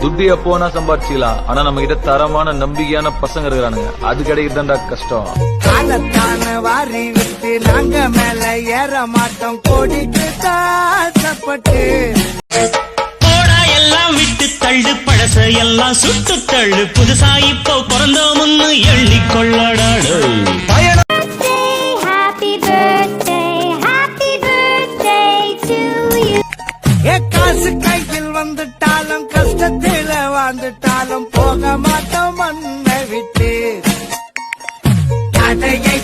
துட்டு எப்போனா சம்பாதிச்சிக்கலாம், ஆனா நம்ம கிட்ட தரமான நம்பிக்கையான பசங்க இருக்கிறானுங்க, அது கிடைக்கிறதுதான்டா கஷ்டம். காலத்தான வாரி விட்டு நாங்க மேல ஏற மாட்டோம், கோடிக்கு தாசப்பட்டு. போடா எல்லாம் விட்டு தள்ளு, பழச எல்லாம் சுட்டு தள்ளு, புதுசா இப்போ பிறந்தோம்னு எள்ளி கொள்ளடாடு. காசு கையில் வந்துட்டாலும் கஷ்டத்தில வாழ்ந்துட்டாலும் போக மாட்டோம் மண்ணை விட்டு. கதையை